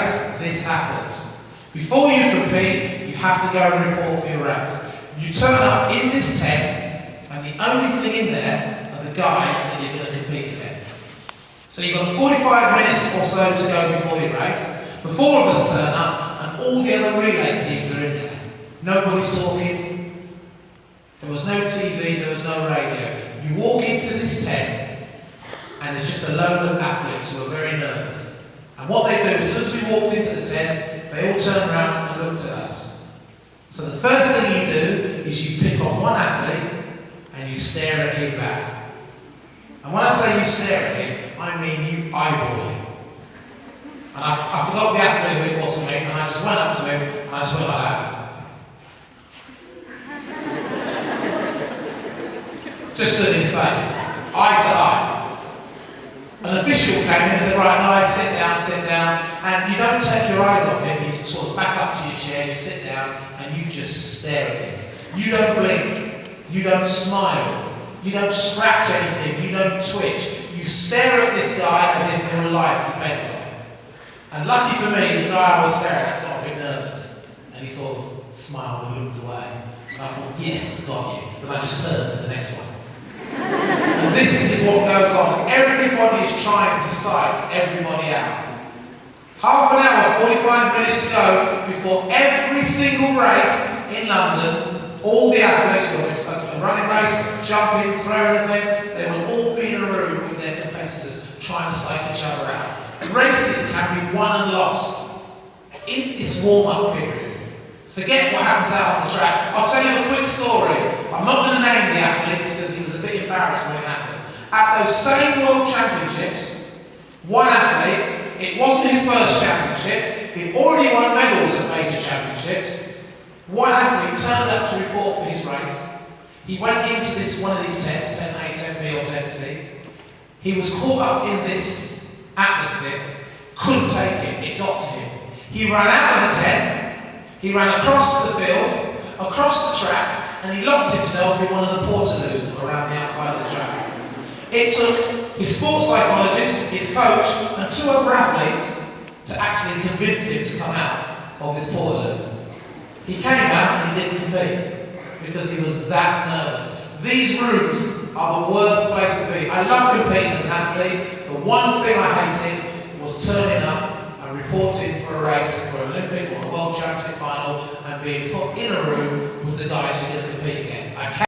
race, this happens. Before you compete, you have to go and report for your race. You turn up in this tent, and the only thing in there are the guys that you're going to compete against. So you've got 45 minutes or so to go before your race. The four of us turn up, and all the other relay teams are in there. Nobody's talking. There was no TV, there was no radio. You walk into this tent, and there's just a load of athletes who are very nervous. And what they do, as soon as we walked into the tent, they all turned around and looked at us. So the first thing you do is you pick on one athlete and you stare at him back. And when I say you stare at him, I mean you eyeball him. And I forgot the athlete who it was for me, and I just went up to him and I just went like that. Just stood in his face, eye to eye. An official came in and said, right guys, sit down, and you don't take your eyes off him, you sort of back up to your chair, you sit down, and you just stare at him. You don't blink, you don't smile, you don't scratch anything, you don't twitch. You stare at this guy as if your life depends on it. And lucky for me, the guy I was staring at got a bit nervous, and he sort of smiled and looked away. And I thought, yes, I've got you. But I just turned to the next one. And this is what goes on. Everybody is trying to psych everybody out. Half an hour, 45 minutes to go before every single race in London. All the athletes, whether it's a running race, jumping, throwing anything, they will all be in a room with their competitors trying to psych each other out. Races can be won and lost in this warm-up period. Forget what happens out on the track. I'll tell you a quick story. I'm not going to name the athlete because he was a bit embarrassed when it happened. At those same World Championships, one athlete, it wasn't his first championship, he'd already won medals at major championships. One athlete turned up to report for his race. He went into one of these tents, 10A, 10B or 10C. He was caught up in this atmosphere, couldn't take it, it got to him. He ran out of the tent, he ran across the field, across the track, and he locked himself in one of the portaloos that were around the outside of the track. It took his sports psychologist, his coach, and two other athletes to actually convince him to come out of this portaloo. He came out and he didn't compete because he was that nervous. These rooms are the worst place to be. I love competing as an athlete. The one thing I hated was turning up and reporting for a race, for an Olympic or a World Championship final, and being put in a room with the guys you're going to compete against.